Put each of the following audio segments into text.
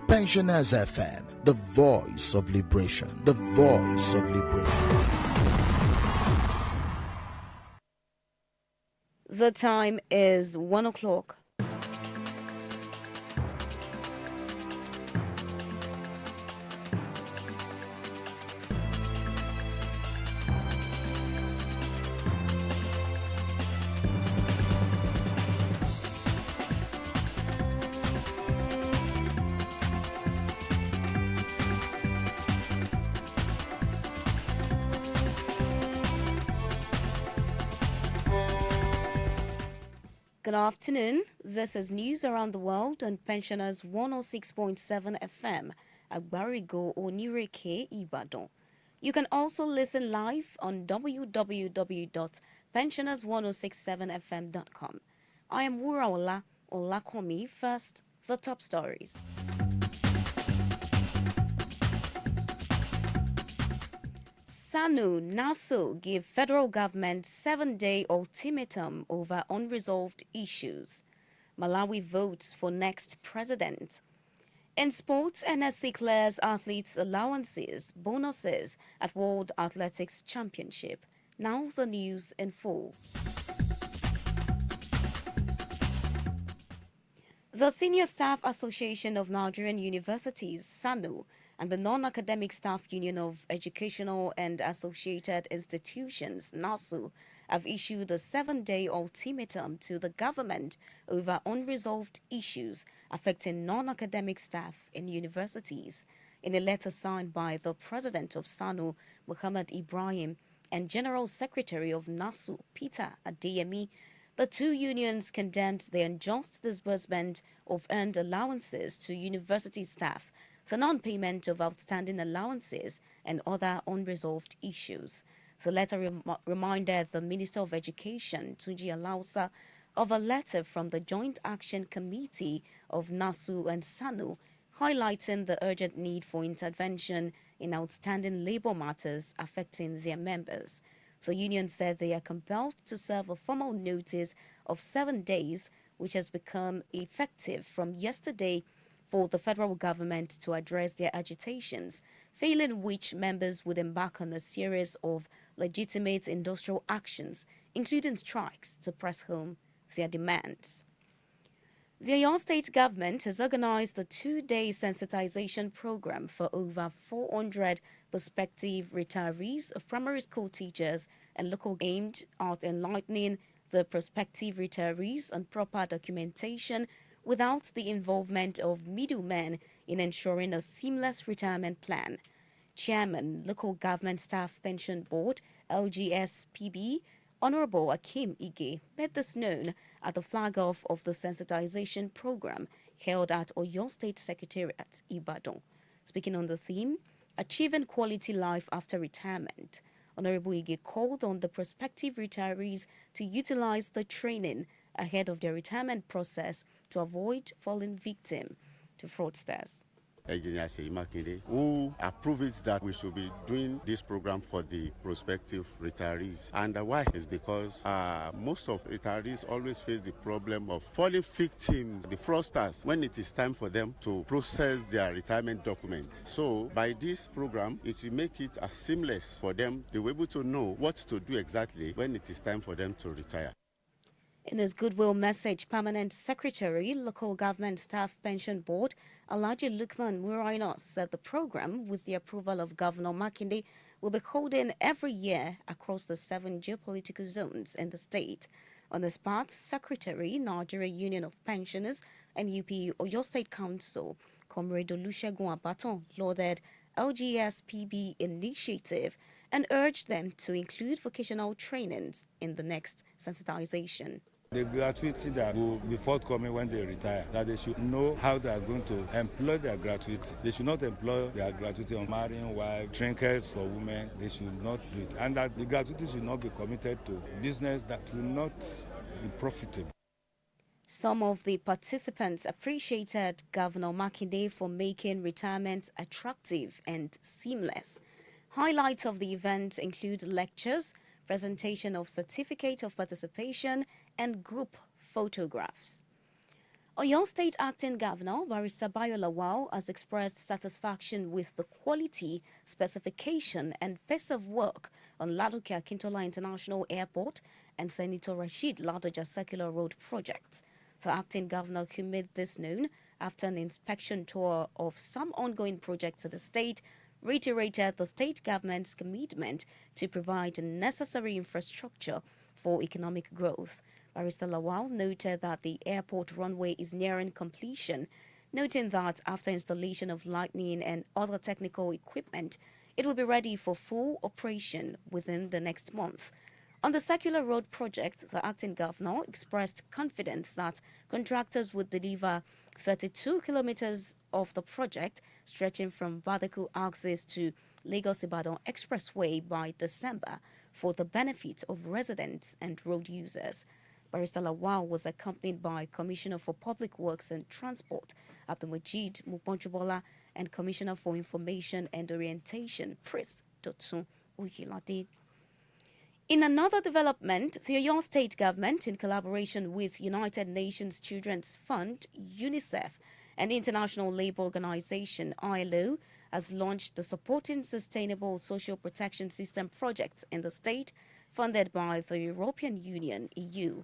Pensioners FM, the voice of liberation, the voice of liberation. The time is 1 o'clock. Good afternoon. This is news around the world on Pensioners 106.7 FM at Barigo Onireke, Ibadan. You can also listen live on www.pensioners1067fm.com. I am Wuraola Olakomi. First, the top stories. SANU, NASU give federal government 7-day ultimatum over unresolved issues. Malawi votes for next president. In sports, NSC clears athletes' allowances, bonuses at World Athletics Championship. Now the news in full. The Senior Staff Association of Nigerian Universities, SANU, and the Non-Academic Staff Union of Educational and Associated Institutions, NASU, have issued a 7-day ultimatum to the government over unresolved issues affecting non-academic staff in universities. In a letter signed by the President of SANU, Muhammad Ibrahim, and General Secretary of NASU, Peter Adeyemi, the two unions condemned the unjust disbursement of earned allowances to university staff, the non-payment of outstanding allowances, and other unresolved issues. The letter reminded the Minister of Education, Tunji Alausa, of a letter from the Joint Action Committee of NASU and SANU, highlighting the urgent need for intervention in outstanding labor matters affecting their members. The union said they are compelled to serve a formal notice of 7 days, which has become effective from yesterday, for the federal government to address their agitations, failing which members would embark on a series of legitimate industrial actions, including strikes, to press home their demands. The Oyo State government has organized a 2-day sensitization program for over 400 prospective retirees of primary school teachers and local aimed at enlightening the prospective retirees on proper documentation without the involvement of middlemen in ensuring a seamless retirement plan. Chairman, Local Government Staff Pension Board, LGSPB, Honorable Akim Ige, made this known at the flag-off of the sensitization program held at Oyo State Secretariat, Ibadan. Speaking on the theme, Achieving Quality Life After Retirement, Honorable Ige called on the prospective retirees to utilize the training ahead of their retirement process to avoid falling victim to fraudsters. Engineer Seyi Makinde, who approved it that we should be doing this program for the prospective retirees. And why is because most of retirees always face the problem of falling victim to the fraudsters when it is time for them to process their retirement documents. So by this program, it will make it as seamless for them. They will be able to know what to do exactly when it is time for them to retire. In his goodwill message, Permanent Secretary, Local Government Staff Pension Board, Alhaji Lukman Muraino, said the program, with the approval of Governor Makinde, will be holding every year across the 7 geopolitical zones in the state. On this part, Secretary, Nigeria Union of Pensioners, NUP Oyo State Council, Comrade Olusegun Abaton, lauded LGSPB initiative and urged them to include vocational trainings in the next sensitization. The gratuity that will be forthcoming when they retire, that they should know how they are going to employ their gratuity. They should not employ their gratuity on marrying wives, trinkets for women. They should not do it. And that the gratuity should not be committed to business that will not be profitable. Some of the participants appreciated Governor Makinde for making retirement attractive and seamless. Highlights of the event include lectures, presentation of certificate of participation, and group photographs. Oyo State Acting Governor Barrister Bayo Lawal has expressed satisfaction with the quality, specification and pace of work on Ladoke Akintola International Airport and Senator Rashid Ladoja Circular Road projects. The acting governor, who made this known after an inspection tour of some ongoing projects at the state, reiterated the state government's commitment to provide necessary infrastructure for economic growth. Barrister Lawal noted that the airport runway is nearing completion, noting that after installation of lighting and other technical equipment, it will be ready for full operation within the next month. On the Circular Road project, the acting governor expressed confidence that contractors would deliver 32 kilometers of the project, stretching from Badaku axis to Lagos-Ibadan Expressway by December, for the benefit of residents and road users. Barrister Lawal was accompanied by Commissioner for Public Works and Transport, Abdulmajid Muponjubola, and Commissioner for Information and Orientation, Prince Dotun Uyilade. In another development, the Oyo State government, in collaboration with United Nations Children's Fund, UNICEF, and International Labour Organization, ILO, has launched the Supporting Sustainable Social Protection System project in the state, funded by the European Union, EU.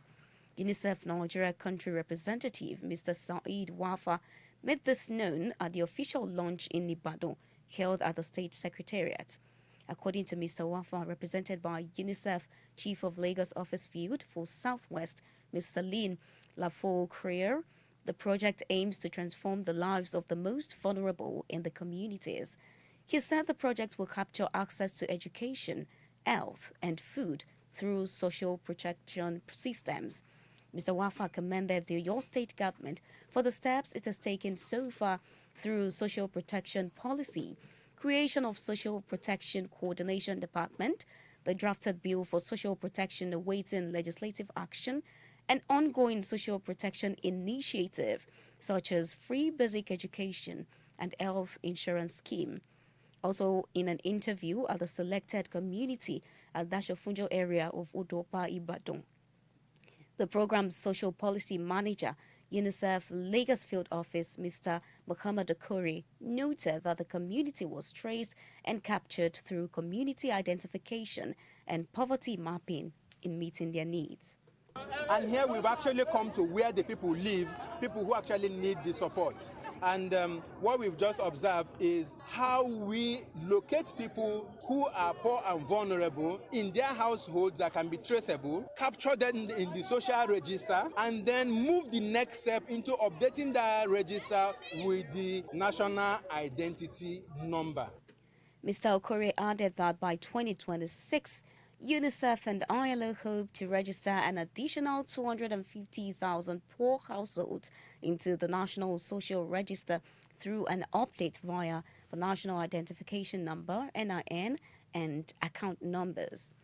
UNICEF Nigeria country representative, Mr. Saeed Wafa, made this known at the official launch in Ibadan, held at the state secretariat. According to Mr. Wafa, represented by UNICEF Chief of Lagos Office Field for Southwest, Ms. Celine Lafaux-Creer, the project aims to transform the lives of the most vulnerable in the communities. He said the project will capture access to education, health, and food through social protection systems. Mr. Wafa commended the Oyo State government for the steps it has taken so far through social protection policy, creation of Social Protection Coordination Department, the drafted bill for social protection awaiting legislative action, and ongoing social protection initiative such as free basic education and health insurance scheme. Also, in an interview at the selected community at Dashofunjo area of Odopa, Ibadan, the program's social policy manager, UNICEF Lagos Field Office, Mr. Muhammad Okori, noted that the community was traced and captured through community identification and poverty mapping in meeting their needs. And here we've actually come to where the people live, people who actually need the support. And what we've just observed is how we locate people who are poor and vulnerable in their households that can be traceable, capture them in the social register, and then move the next step into updating that register with the national identity number. Mr. Okori added that by 2026, UNICEF and ILO hope to register an additional 250,000 poor households into the National Social Register through an update via the National Identification Number, NIN, and account numbers.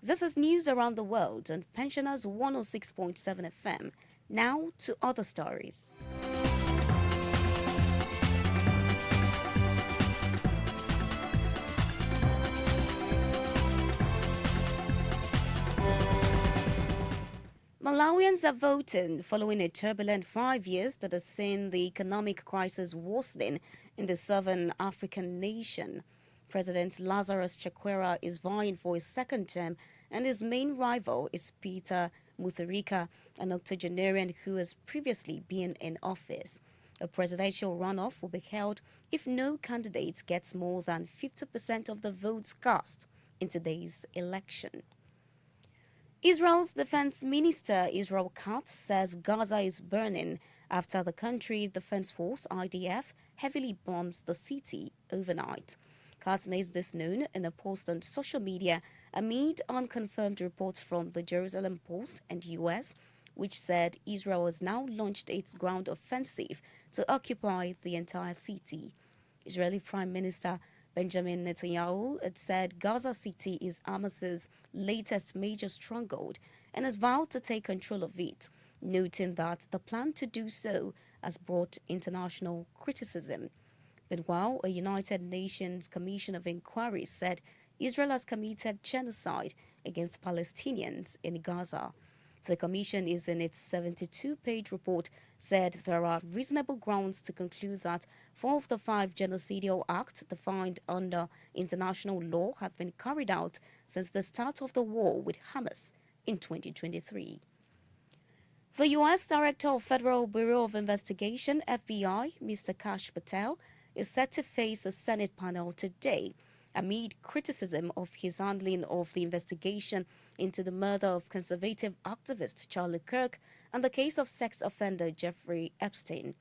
This is news around the world on Pensioners 106.7 FM. Now to other stories. Malawians are voting following a turbulent 5 years that has seen the economic crisis worsening in the southern African nation. President Lazarus Chakwera is vying for his second term, and his main rival is Peter Mutharika, an octogenarian who has previously been in office. A presidential runoff will be held if no candidate gets more than 50% of the votes cast in today's election. Israel's defense minister Israel Katz says Gaza is burning after the country's defense force IDF heavily bombs the city overnight. Katz made this known in a post on social media amid unconfirmed reports from the Jerusalem Post and US, which said Israel has now launched its ground offensive to occupy the entire city. Israeli Prime Minister Benjamin Netanyahu had said Gaza City is Hamas's latest major stronghold and has vowed to take control of it, noting that the plan to do so has brought international criticism. But while a United Nations Commission of Inquiry said Israel has committed genocide against Palestinians in Gaza, The commission is in its 72-page report said there are reasonable grounds to conclude that 4 of the 5 genocidal acts defined under international law have been carried out since the start of the war with Hamas in 2023. The U.S. Director of Federal Bureau of Investigation, FBI, Mr. Kash Patel, is set to face a Senate panel today amid criticism of his handling of the investigation into the murder of conservative activist Charlie Kirk and the case of sex offender Jeffrey Epstein.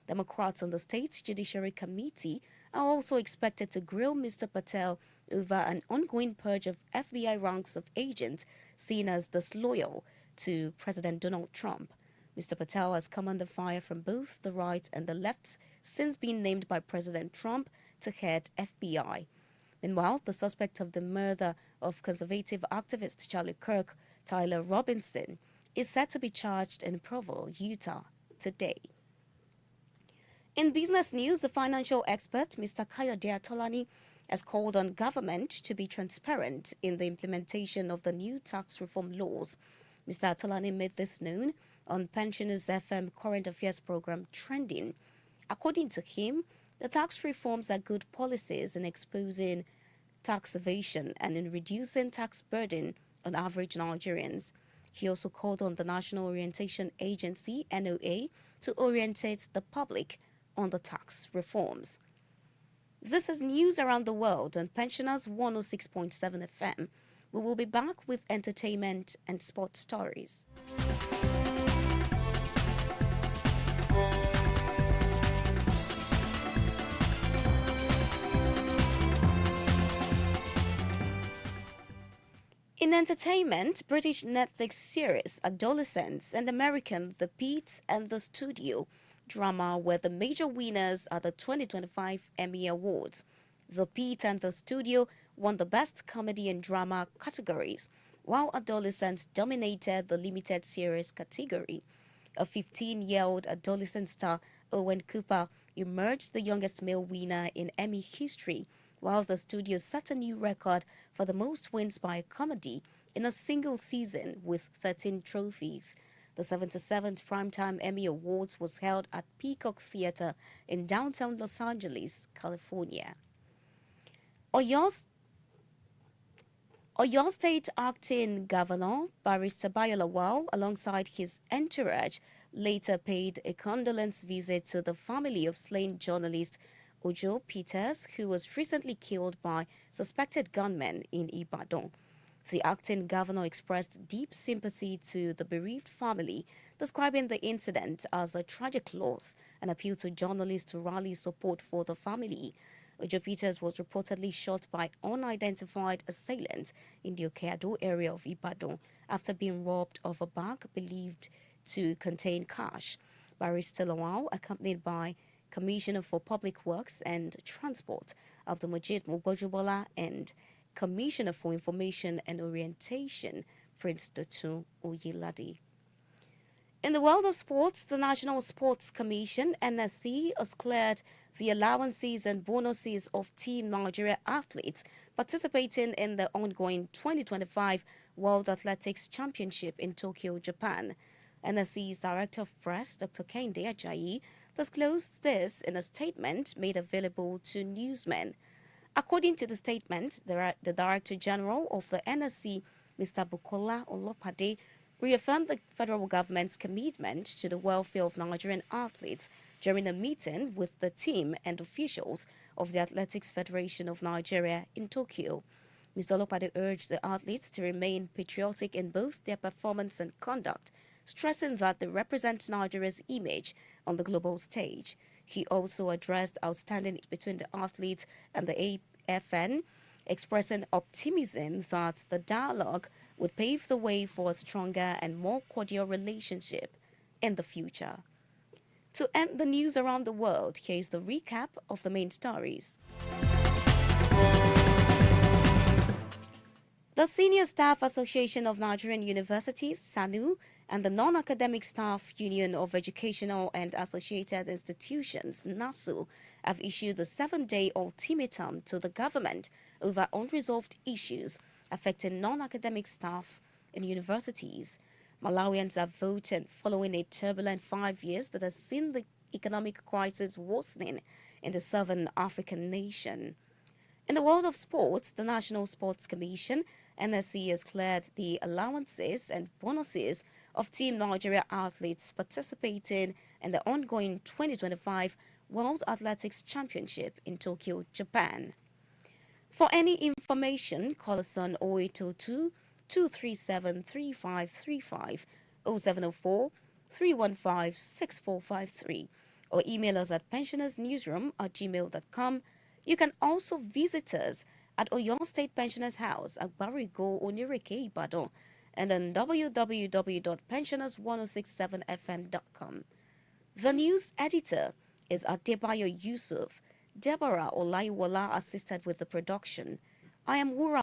Democrats on the State Judiciary Committee are also expected to grill Mr. Patel over an ongoing purge of FBI ranks of agents seen as disloyal to President Donald Trump. Mr. Patel has come under fire from both the right and the left since being named by President Trump to head FBI. Meanwhile, the suspect of the murder of conservative activist Charlie Kirk, Tyler Robinson, is set to be charged in Provo, Utah, today. In business news, the financial expert, Mr. Kayode Atolani, has called on government to be transparent in the implementation of the new tax reform laws. Mr. Atolani made this known on Pensioners FM current affairs program Trending. According to him, the tax reforms are good policies in exposing tax evasion and in reducing tax burden on average Nigerians. He also called on the National Orientation Agency, NOA, to orientate the public on the tax reforms. This is news around the world on Pensioners 106.7 FM. We will be back with entertainment and sports stories. In entertainment, British Netflix series Adolescents and American The Pete and the Studio drama were the major winners at the 2025 Emmy Awards. The Pete and the Studio won the Best Comedy and Drama categories, while Adolescents dominated the Limited Series category. A 15-year-old adolescent star, Owen Cooper, emerged the youngest male winner in Emmy history, while the studio set a new record for the most wins by a comedy in a single season with 13 trophies. The 77th Primetime Emmy Awards was held at Peacock Theater in downtown Los Angeles, California. Oyo State Acting Governor Barrister Bayo Lawal, alongside his entourage, later paid a condolence visit to the family of slain journalist Ojo Peters, who was recently killed by suspected gunmen in Ibadan. The acting governor expressed deep sympathy to the bereaved family, describing the incident as a tragic loss and appealed to journalists to rally support for the family. Ojo Peters was reportedly shot by unidentified assailants in the Okeado area of Ibadan after being robbed of a bag believed to contain cash. Barrister Lawal, accompanied by Commissioner for Public Works and Transport Abdulmajid Mubojubola and Commissioner for Information and Orientation Prince Dotun Oyelade. In the world of sports, the National Sports Commission, NSC, has cleared the allowances and bonuses of Team Nigeria athletes participating in the ongoing 2025 World Athletics Championship in Tokyo, Japan. NSC's Director of Press, Dr. Kehinde Ajayi, disclosed this in a statement made available to newsmen. According to the statement, the Director General of the NSC, Mr. Bukola Olopade, reaffirmed the federal government's commitment to the welfare of Nigerian athletes during a meeting with the team and officials of the Athletics Federation of Nigeria in Tokyo. Mr. Olopade urged the athletes to remain patriotic in both their performance and conduct, stressing that they represent Nigeria's image on the global stage. He also addressed outstanding between the athletes and the AFN, expressing optimism that the dialogue would pave the way for a stronger and more cordial relationship in the future. To end the news around the world, here is the recap of the main stories. The Senior Staff Association of Nigerian Universities, SANU, and the Non-Academic Staff Union of Educational and Associated Institutions, NASU, have issued a 7-day ultimatum to the government over unresolved issues affecting non-academic staff in universities. Malawians have voted following a turbulent 5 years that has seen the economic crisis worsening in the southern African nation. In the world of sports, the National Sports Commission (NSC) has cleared the allowances and bonuses of Team Nigeria athletes participating in the ongoing 2025 World Athletics Championship in Tokyo, Japan. For any information, call us on 0802 237 3535, 0704 315 6453, or email us at pensionersnewsroom@gmail.com. You can also visit us at Oyo State Pensioners House at Barigo Onireke, Ibadan, and on www.pensioners1067fm.com. The news editor is Adebayo Yusuf. Deborah Olaiwola assisted with the production. I am Wura